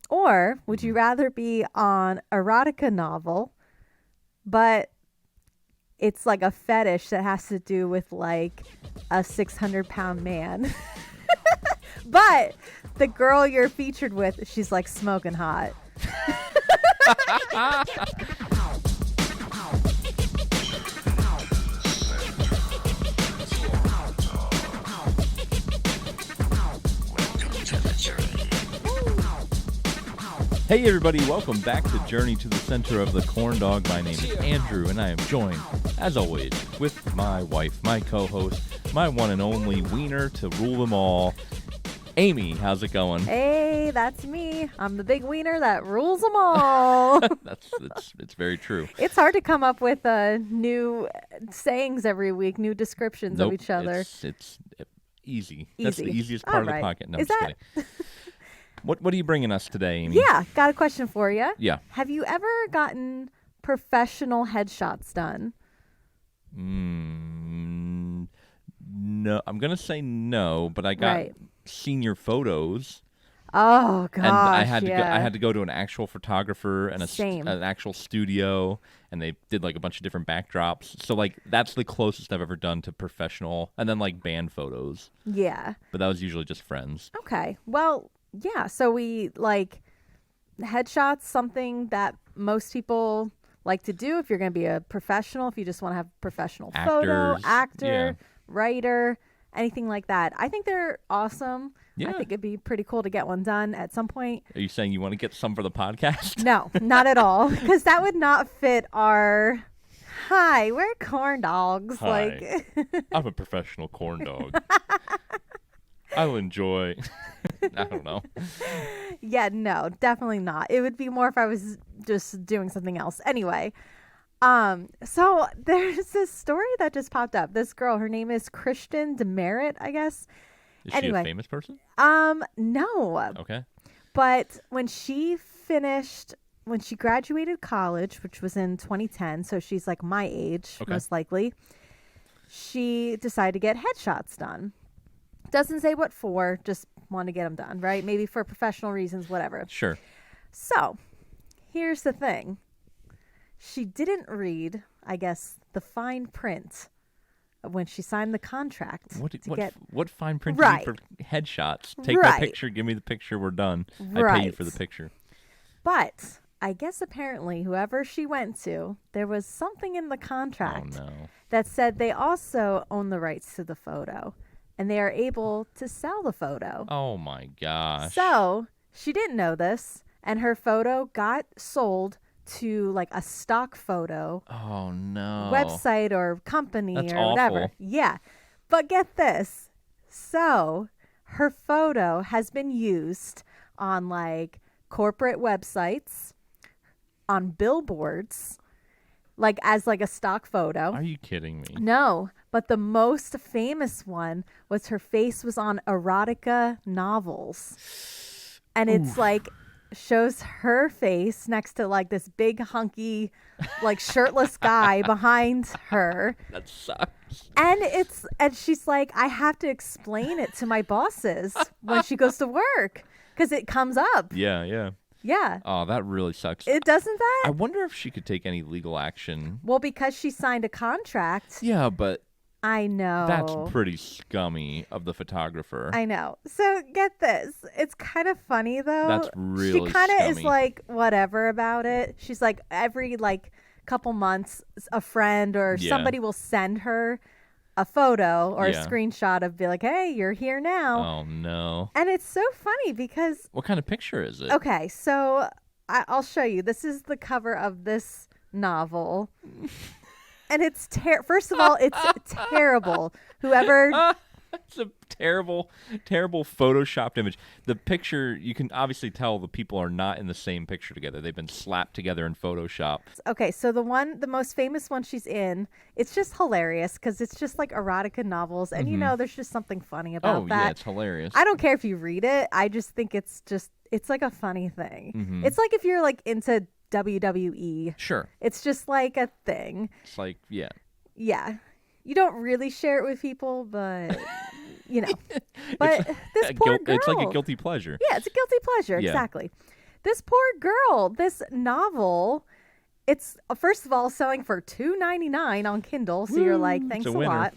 Or would you rather be on erotica novel, but it's like a fetish that has to do with like a 600-pound man? But the girl you're featured with, she's like smoking hot. Hey everybody, welcome back to Journey to the Center of the Corn Dog. My name is Andrew, and I am joined, as always, with my wife, my co-host, my one and only wiener to rule them all, Amy. How's it going? Hey, that's me. I'm the big wiener that rules them all. It's very true. It's hard to come up with new sayings every week, new descriptions of each other. It's easy. That's the easiest All part right. of the pocket. No, Is I'm that... just kidding. What are you bringing us today, Amy? Yeah, got a question for you. Yeah. Have you ever gotten professional headshots done? No, I'm gonna say no, but I got senior photos. Oh gosh, and I had to go to an actual photographer and an actual studio, and they did like a bunch of different backdrops. So like that's the closest I've ever done to professional, and then like band photos. Yeah. But that was usually just friends. Okay. Well, yeah. So we like headshots, something that most people like to do if you're going to be a professional, if you just want to have a professional photo, actor, writer, anything like that. I think they're awesome. Yeah. I think it'd be pretty cool to get one done at some point. Are you saying you want to get some for the podcast? No, not at all. Because that would not fit our... Hi, we're corn dogs. Hi, I'm a professional corn dog. I'll enjoy... I don't know. Yeah, no, definitely not. It would be more if I was just doing something else. Anyway, so there's this story that just popped up. This girl, her name is Kristen Demerit, I guess. Is she a famous person? No. Okay. But when she graduated college, which was in 2010, so she's like my age, most likely, she decided to get headshots done. Doesn't say what for, just want to get them done, right? Maybe for professional reasons, whatever. Sure. So, here's the thing. She didn't read, I guess, the fine print when she signed the contract. What fine print do you need for headshots? Take my picture, give me the picture, we're done. I pay you for the picture. But I guess apparently whoever she went to, there was something in the contract that said they also own the rights to the photo. And they are able to sell the photo. Oh, my gosh. So she didn't know this, and her photo got sold to like a stock photo website or company whatever. Awful. Yeah. But get this. So her photo has been used on like corporate websites, on billboards, like as like a stock photo. Are you kidding me? No. But the most famous one was her face was on erotica novels. And it's like shows her face next to like this big hunky like shirtless guy behind her. That sucks. And she's like, I have to explain it to my bosses when she goes to work because it comes up. Yeah. Yeah. Oh, that really sucks. It doesn't that? I wonder if she could take any legal action. Well, because she signed a contract. Yeah, but I know. That's pretty scummy of the photographer. I know. So get this. It's kind of funny though. That's really She kind of scummy. is like whatever about it. She's like every like couple months a friend or somebody will send her a photo or a screenshot of be like, hey, you're here now. Oh no. And it's so funny because... What kind of picture is it? Okay, so I'll show you. This is the cover of this novel. And it's first of all, it's terrible. Whoever It's a terrible, terrible photoshopped image. The picture, you can obviously tell the people are not in the same picture together. They've been slapped together in Photoshop. Okay, so the most famous one she's in, it's just hilarious because it's just like erotica novels. And, you know, there's just something funny about that. Oh, yeah, it's hilarious. I don't care if you read it. I just think it's like a funny thing. It's like if you're like into WWE. Sure. It's just like a thing. It's like, yeah. Yeah. You don't really share it with people, but, you know. But this poor girl. It's like a guilty pleasure. Yeah, it's a guilty pleasure. Yeah. Exactly. this poor girl, this novel, it's first of all selling for $2.99 on Kindle. So you're like, thanks a lot.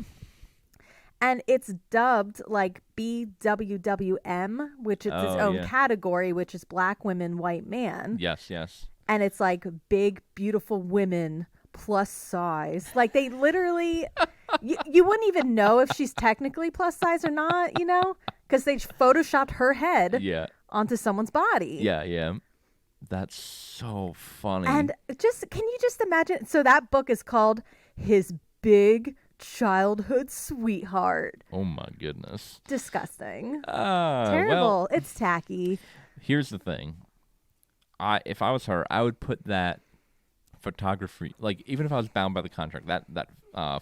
And it's dubbed like BWWM, which is its own category, which is Black women, white man. Yes, yes. And it's like big, beautiful women plus size. Like they literally, you wouldn't even know if she's technically plus size or not, you know, because they photoshopped her head onto someone's body. Yeah, yeah. That's so funny. And can you just imagine? So that book is called His Big Childhood Sweetheart. Oh my goodness. Disgusting. Terrible. It's tacky. Here's the thing. If I was her, I would put that photography, like even if I was bound by the contract, that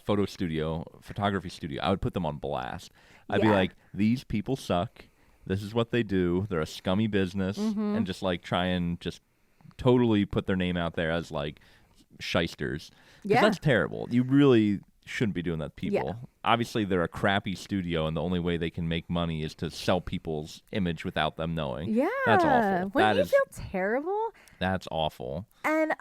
photography studio, I would put them on blast. I'd be like, these people suck. This is what they do. They're a scummy business, and just like try and just totally put their name out there as like shysters. Yeah, that's terrible. You really shouldn't be doing that to people. Yeah. Obviously, they're a crappy studio, and the only way they can make money is to sell people's image without them knowing. Yeah, that's awful. Wouldn't you feel terrible? That's awful. And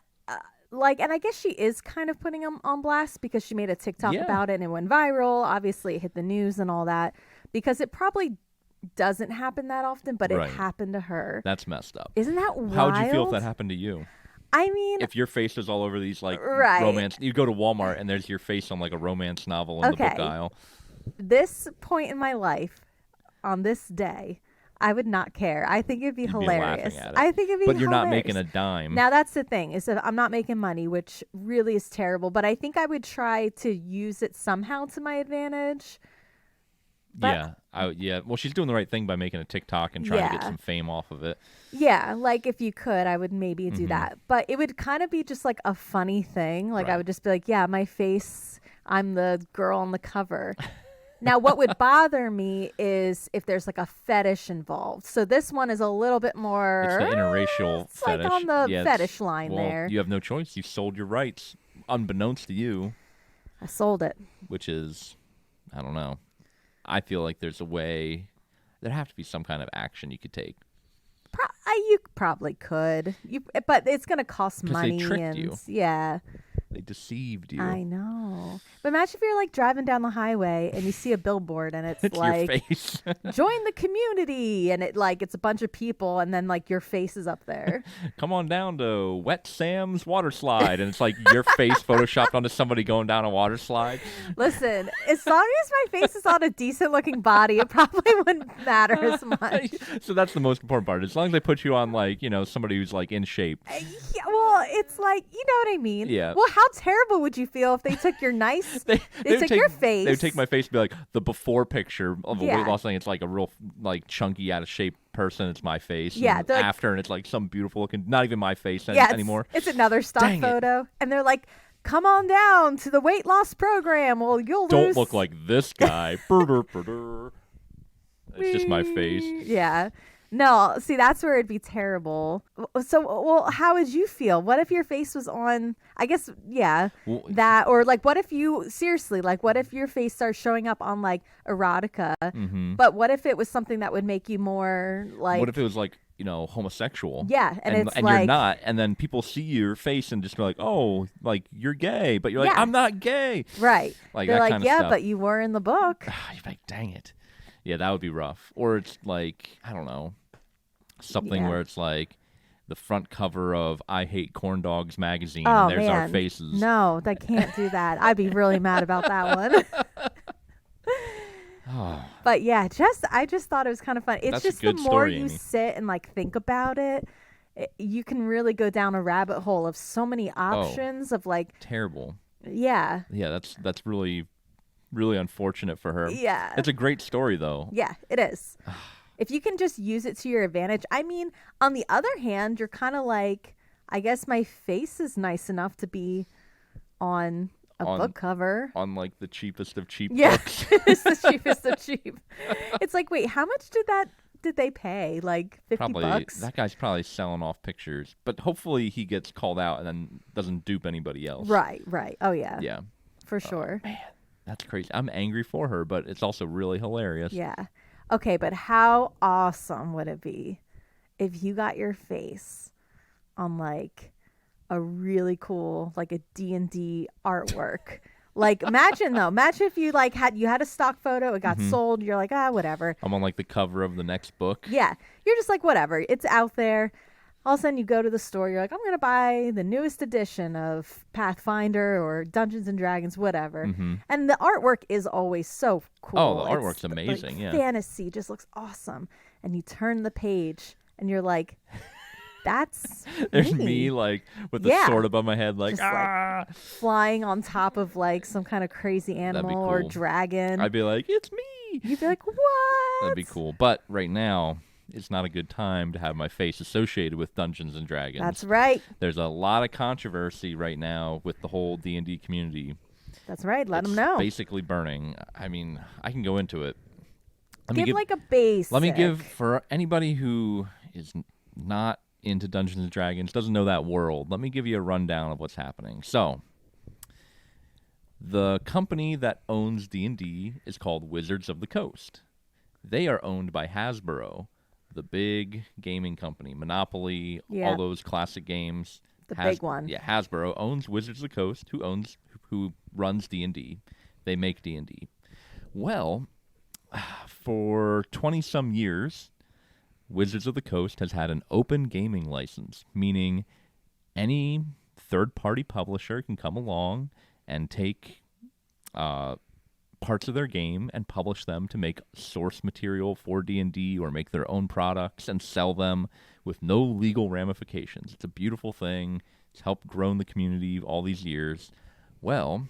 and I guess she is kind of putting them on blast because she made a TikTok about it and it went viral. Obviously, it hit the news and all that because it probably doesn't happen that often, but it happened to her. That's messed up. Isn't that wild? How would you feel if that happened to you? I mean, if your face was all over these like romance, you go to Walmart and there's your face on like a romance novel in the book aisle. This point in my life, on this day, I would not care. I think it'd be hilarious. I think it'd be hilarious. But you're not making a dime. Now that's the thing, is that I'm not making money, which really is terrible. But I think I would try to use it somehow to my advantage. But, well, she's doing the right thing by making a TikTok and trying to get some fame off of it. Yeah, like if you could, I would maybe do that. But it would kind of be just like a funny thing. Like I would just be like, yeah, my face, I'm the girl on the cover. Now, what would bother me is if there's like a fetish involved. So this one is a little bit more... It's the interracial fetish. Like on the fetish line there. You have no choice. You sold your rights, unbeknownst to you. I sold it. Which is, I don't know. I feel like there's a way, there'd have to be some kind of action you could take. You probably could, but it's going to cost money. They tricked you. Yeah. They deceived you. I know. But imagine if you're like driving down the highway and you see a billboard and it's like, your face. Join the community, and it's a bunch of people, and then like your face is up there. Come on down to Wet Sam's water slide, and it's like your face photoshopped onto somebody going down a water slide. Listen, as long as my face is on a decent looking body, it probably wouldn't matter as much. So that's the most important part. As long as they put you on like, somebody who's like in shape. Yeah, well, it's like, you know what I mean? Yeah. Well, how terrible would you feel if they took your they took your face? They would take my face and be like, the before picture of a weight loss thing. It's like a real like chunky, out of shape person. It's my face. Yeah. And after, and it's like some beautiful looking, not even my face anymore. It's another stock photo. And they're like, come on down to the weight loss program. Well, you'll Don't look like this guy. It's just my face. Yeah. No, see, that's where it'd be terrible. So, well, how would you feel? What if your face was on, I guess, that, or like, what if what if your face starts showing up on like erotica, but what if it was something that would make you more like. What if it was like, homosexual? Yeah. And you're not, and then people see your face and just be like, oh, like you're gay, but you're like, I'm not gay. Right. Like they're that like, kind of stuff. but you were in the book. You're like, dang it. Yeah, that would be rough. Or it's like, I don't know, something where it's like the front cover of I Hate Corn Dogs magazine, and there's our faces. No, they can't do that. I'd be really mad about that one. But yeah, I just thought it was kind of fun. It's just the more you sit and like think about it, you can really go down a rabbit hole of so many options of like terrible. Yeah. Yeah, that's really, really unfortunate for her. Yeah. It's a great story though. Yeah, it is. If you can just use it to your advantage. I mean, on the other hand, you're kind of like, I guess my face is nice enough to be on a book cover. On like the cheapest of cheap books. It's the cheapest of cheap. It's like, wait, how much did they pay? Like $50? That guy's probably selling off pictures. But hopefully he gets called out and then doesn't dupe anybody else. Right. Oh yeah. Yeah. For sure. Man, that's crazy. I'm angry for her, but it's also really hilarious. Yeah. Okay, but how awesome would it be if you got your face on like a really cool, like a D&D artwork. Like imagine if you like had a stock photo, it got sold, you're like, whatever. I'm on like the cover of the next book. Yeah. You're just like, whatever. It's out there. All of a sudden you go to the store, you're like, I'm going to buy the newest edition of Pathfinder or Dungeons and Dragons, whatever. And the artwork is always so cool. Oh, the artwork's amazing, like, yeah. Fantasy just looks awesome. And you turn the page and you're like, that's There's me like with the sword above my head, like, just, like flying on top of like some kind of crazy animal cool. or dragon. I'd be like, it's me. You'd be like, what? That'd be cool. But right now, it's not a good time to have my face associated with Dungeons and Dragons. That's right. There's a lot of controversy right now with the whole D&D community. That's right. Let them know. Basically burning. I mean, I can go into it. Give like a basic. Let me give, for anybody who is not into Dungeons and Dragons, doesn't know that world, let me give you a rundown of what's happening. So, the company that owns D&D is called Wizards of the Coast. They are owned by Hasbro, the big gaming company, Monopoly, all those classic games. The big one. Yeah, Hasbro owns Wizards of the Coast, who runs D&D. They make D&D. Well, for 20-some years, Wizards of the Coast has had an open gaming license, meaning any third-party publisher can come along and take parts of their game and publish them to make source material for D&D or make their own products and sell them with no legal ramifications. It's a beautiful thing. It's helped grow the community all these years. Well,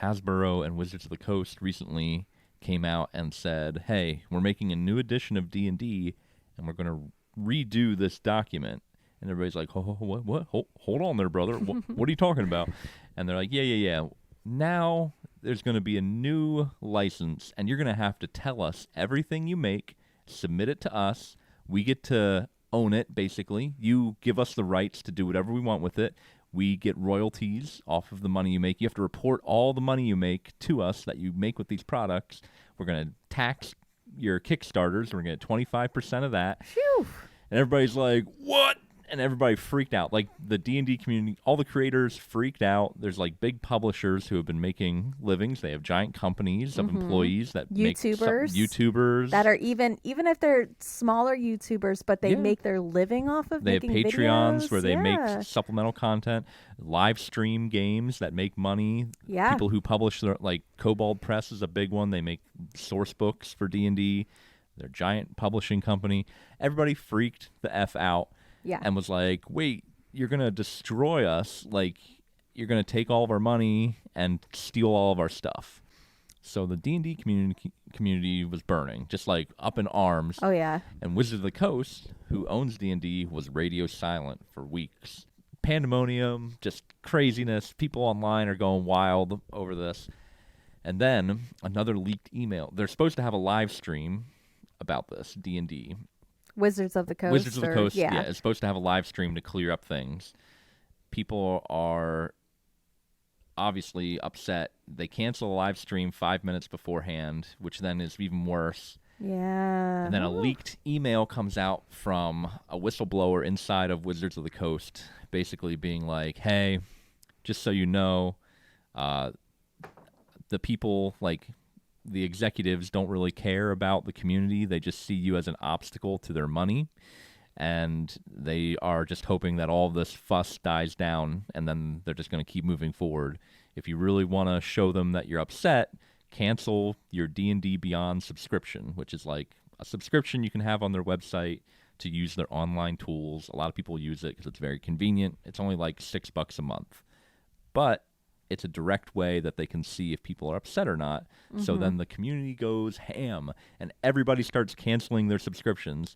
Hasbro and Wizards of the Coast recently came out and said, hey, we're making a new edition of D&D and we're going to redo this document. And everybody's like, what? Hold on there, brother. What are you talking about? And they're like, yeah. Now there's going to be a new license, and you're going to have to tell us everything you make, submit it to us. We get to own it, basically. You give us the rights to do whatever we want with it. We get royalties off of the money you make. You have to report all the money you make to us that you make with these products. We're going to tax your Kickstarters. We're going to get 25% of that. Phew. And everybody's like, what? And everybody freaked out. Like, the D&D community, all the creators freaked out. There's, like, big publishers who have been making livings. They have giant companies of employees that make YouTubers. That are even if they're smaller YouTubers, but they make their living off of making videos. They have Patreons where they make supplemental content. Live stream games that make money. Yeah. People who publish, their, like, Kobold Press is a big one. They make source books for D&D. They're a giant publishing company. Everybody freaked the F out. Yeah. And was like, wait, you're going to destroy us. Like, you're going to take all of our money and steal all of our stuff. So the D&D community was burning, just like up in arms. Oh, yeah. And Wizards of the Coast, who owns D&D, was radio silent for weeks. Pandemonium, just craziness. People online are going wild over this. And then another leaked email. They're supposed to have a live stream about this, D&D. Wizards of the Coast. Wizards of the Coast, yeah, is supposed to have a live stream to clear up things. People are obviously upset. They cancel the live stream 5 minutes beforehand, which then is even worse. Yeah. And then a leaked email comes out from a whistleblower inside of Wizards of the Coast, basically being like, hey, just so you know, the people, like, the executives don't really care about the community. They just see you as an obstacle to their money. And they are just hoping that all this fuss dies down, and then they're just going to keep moving forward. If you really want to show them that you're upset, cancel your D&D Beyond subscription, which is like a subscription you can have on their website to use their online tools. A lot of people use it because it's very convenient. It's only like $6 a month. But it's a direct way that they can see if people are upset or not. So then the community goes ham, and everybody starts canceling their subscriptions.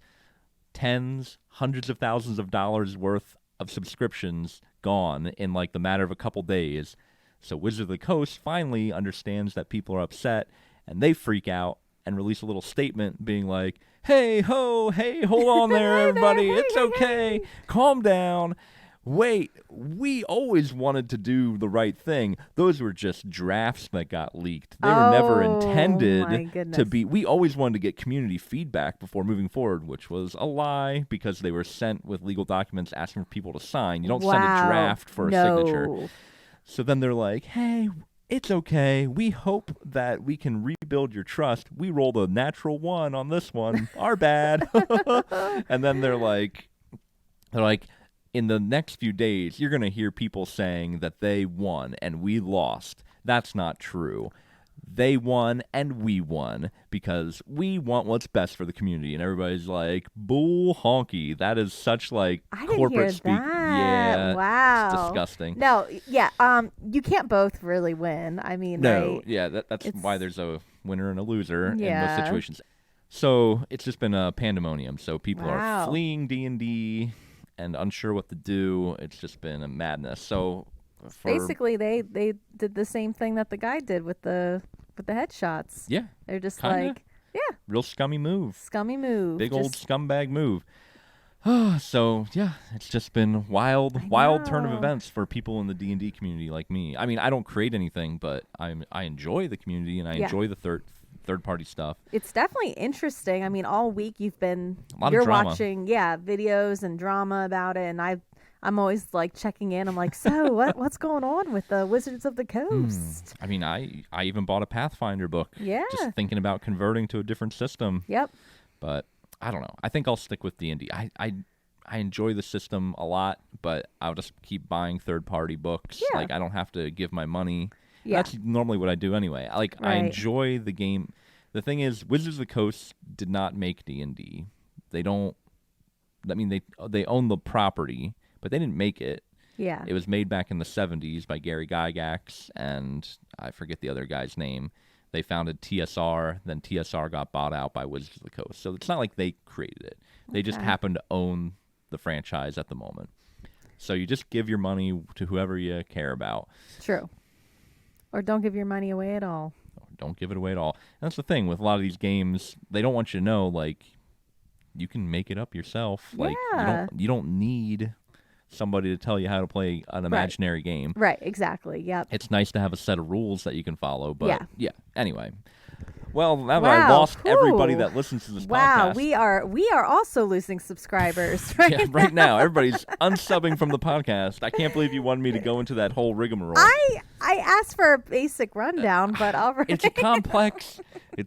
Tens, hundreds of thousands of dollars worth of subscriptions gone in like the matter of a couple days. So Wizard of the Coast finally understands that people are upset, and they freak out and release a little statement being like, hey, hold on there, everybody. It's okay. Calm down. wait, we always wanted to do the right thing. Those were just drafts that got leaked. They were never intended to be. We always wanted to get community feedback before moving forward, which was a lie because they were sent with legal documents asking for people to sign. You don't send a draft for a signature. So then they're like, hey, it's okay. We hope that we can rebuild your trust. We rolled a natural 1 on this one. Our bad. And then they're like, in the next few days, you're going to hear people saying that they won and we lost. That's not true. They won and we won because we want what's best for the community. And everybody's like, bull honky. That is such like corporate speak. Yeah. Wow. It's disgusting. No, yeah. You can't both really win. I mean, no. right? Yeah, that's why there's a winner and a loser in those situations. So it's just been a pandemonium. So people are fleeing D&D and unsure what to do. It's just been a madness. So basically, they did the same thing that the guy did with the headshots. Yeah. They're just kinda. like, yeah. Real scummy move. Scummy move. Big old scumbag move. So, yeah, it's just been wild turn of events for people in the D&D community like me. I mean, I don't create anything, but I enjoy the community and I enjoy the third-party stuff. It's definitely interesting. I mean, all week you're drama. watching, videos and drama about it, and I'm always like checking in. I'm like, so what's going on with the Wizards of the Coast? I mean, I even bought a Pathfinder book. Yeah. Just thinking about converting to a different system. Yep. But I don't know. I think I'll stick with D&D. I enjoy the system a lot, but I'll just keep buying third-party books. Yeah. Like, I don't have to give my money. Yeah. That's normally what I do anyway. Like, I enjoy the game. The thing is, Wizards of the Coast did not make D&D. They don't. I mean, they own the property, but they didn't make it. Yeah. It was made back in the 70s by Gary Gygax, and I forget the other guy's name. They founded TSR, then TSR got bought out by Wizards of the Coast. So it's not like they created it. They just happen to own the franchise at the moment. So you just give your money to whoever you care about. True. Or don't give your money away at all. Don't give it away at all. And that's the thing with a lot of these games. They don't want you to know, like, you can make it up yourself. Like, you don't need somebody to tell you how to play an imaginary game. Right, exactly. Yep. It's nice to have a set of rules that you can follow. But yeah. Anyway. Well, now that I lost everybody that listens to this podcast. Wow, we are also losing subscribers right now. Everybody's unsubbing from the podcast. I can't believe you wanted me to go into that whole rigmarole. I asked for a basic rundown, but all right. It's a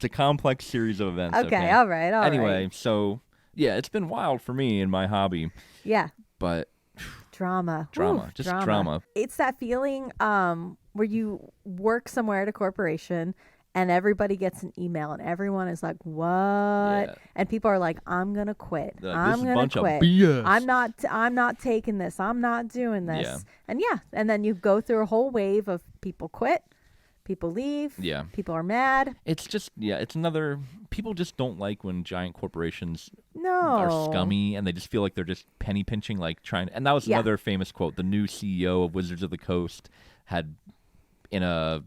complex series of events. Okay, all right. Anyway, so yeah, it's been wild for me in my hobby. Yeah. But drama. Just drama. It's that feeling where you work somewhere at a corporation and everybody gets an email and everyone is like, what? Yeah. And people are like, I'm going to quit. I'm going to quit. Of BS. I'm not taking this. I'm not doing this. Yeah. And then you go through a whole wave of people quit, people leave, people are mad. It's just, it's another, people just don't like when giant corporations are scummy and they just feel like they're just penny pinching, like trying, and that was another famous quote. The new CEO of Wizards of the Coast had in a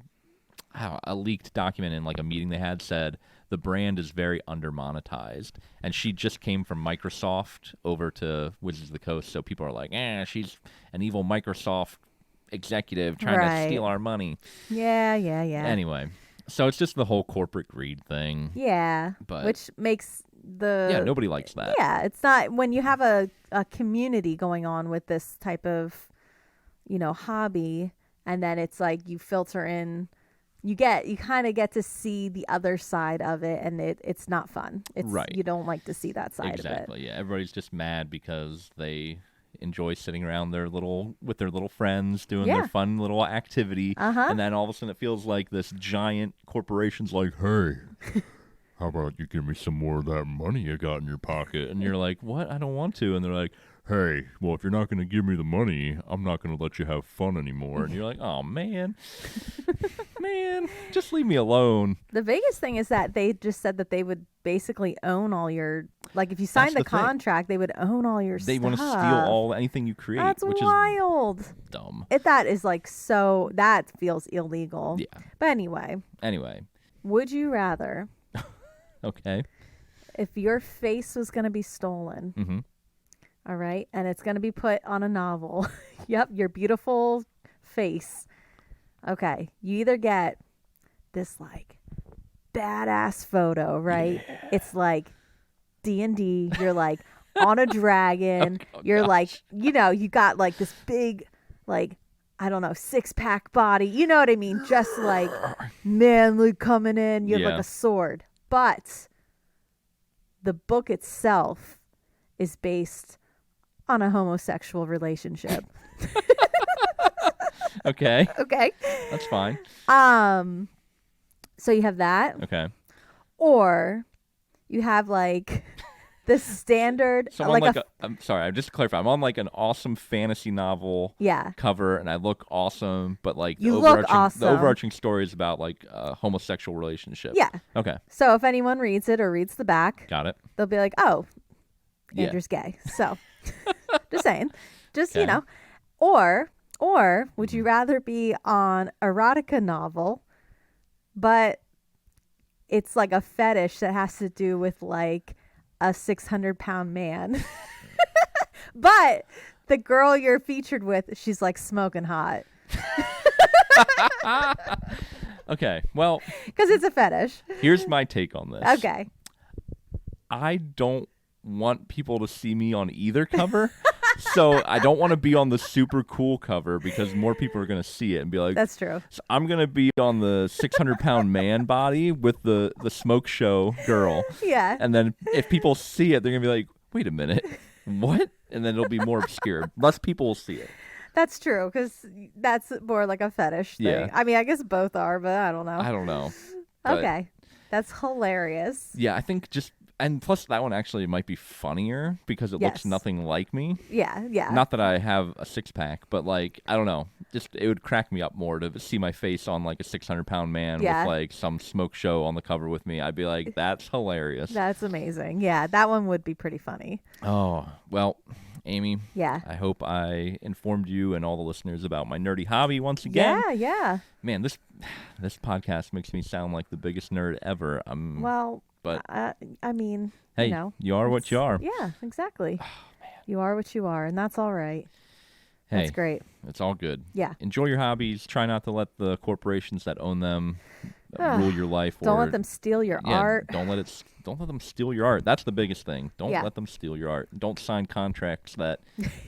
leaked document in like a meeting they had said the brand is very undermonetized, and she just came from Microsoft over to Wizards of the Coast, so people are like, she's an evil Microsoft executive trying to steal our money. Yeah. Anyway, so it's just the whole corporate greed thing. Yeah, but which makes nobody likes that. Yeah, it's not when you have a community going on with this type of hobby, and then it's like you filter in. You kind of get to see the other side of it, and it's not fun. It's you don't like to see that side of it. Exactly. Yeah, everybody's just mad because they enjoy sitting around with their little friends doing their fun little activity, and then all of a sudden it feels like this giant corporation's like, hey, how about you give me some more of that money you got in your pocket? And you're like, what? I don't want to. And they're like, hey, well, if you're not going to give me the money, I'm not going to let you have fun anymore. And you're like, oh, man, just leave me alone. The biggest thing is that they just said that they would basically own all your, like if you signed the contract, they would own all your stuff. They want to steal anything you create, which wild. Is dumb. That is like that feels illegal. Yeah. But anyway. Would you rather? Okay. If your face was going to be stolen. Mm-hmm. All right. And it's going to be put on a novel. Yep. Your beautiful face. Okay. You either get this like badass photo, right? Yeah. It's like D&D. You're like on a dragon. You're gosh. like, you got like this big, like, I don't know, 6-pack body. You know what I mean? Just like manly coming in. You have like a sword. But the book itself is based on a homosexual relationship. Okay. Okay. That's fine. So you have that. Okay. Or you have like the standard. So I'm I'm sorry, just to clarify, I'm on like an awesome fantasy novel cover, and I look awesome, but like you look awesome. The overarching story is about like a homosexual relationship. Yeah. Okay. So if anyone reads it or reads the back, got it. They'll be like, oh, Andrew's gay. So just saying. Just, okay. Or would you rather be on erotica novel, but it's like a fetish that has to do with like a 600-pound man. But the girl you're featured with, she's like smoking hot. Okay, well. Because it's a fetish. Here's my take on this. Okay. I don't want people to see me on either cover. So I don't want to be on the super cool cover because more people are going to see it and be like, that's true. So I'm going to be on the 600-pound man body with the smoke show girl. Yeah. And then if people see it, they're going to be like, wait a minute, what? And then it'll be more obscure. Less people will see it. That's true because that's more like a fetish thing. Yeah. I mean, I guess both are, but I don't know. I don't know. Okay. That's hilarious. Yeah, I think and plus that one actually might be funnier because it looks nothing like me. Yeah, yeah. Not that I have a 6-pack, but like, I don't know. Just it would crack me up more to see my face on like a 600-pound man with like some smoke show on the cover with me. I'd be like, that's hilarious. That's amazing. Yeah, that one would be pretty funny. Oh, well, Amy. Yeah. I hope I informed you and all the listeners about my nerdy hobby once again. Yeah, yeah. Man, this podcast makes me sound like the biggest nerd ever. But I mean, hey, you are what you are. Yeah, exactly. Oh, man. You are what you are, and that's all right. Hey, that's great. It's all good. Yeah. Enjoy your hobbies. Try not to let the corporations that own them rule your life. Don't let them steal your art. Don't let them steal your art. That's the biggest thing. Don't let them steal your art. Don't sign contracts that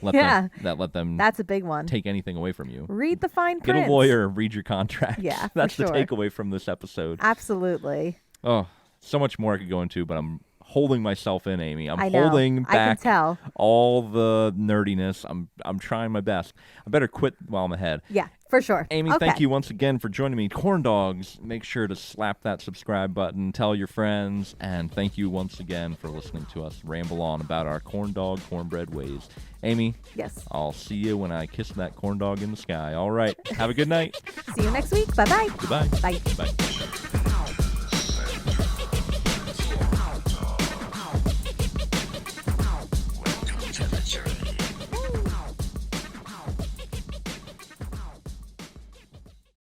let them That's a big one. Take anything away from you. Read the fine print. Get a lawyer. Read your contract. Yeah, that's for the sure. takeaway from this episode. Absolutely. Oh, so much more I could go into, but I'm holding myself in, Amy. I'm I know. holding back I can tell. all the nerdiness. I'm trying my best. I better quit while I'm ahead. Yeah, for sure. Amy, thank you once again for joining me. Corn Dogs, make sure to slap that subscribe button, tell your friends, and thank you once again for listening to us ramble on about our corn dog cornbread ways. Amy, yes, I'll see you when I kiss that corn dog in the sky. All right, have a good night. See you next week. Bye-bye. Goodbye. Bye. Bye.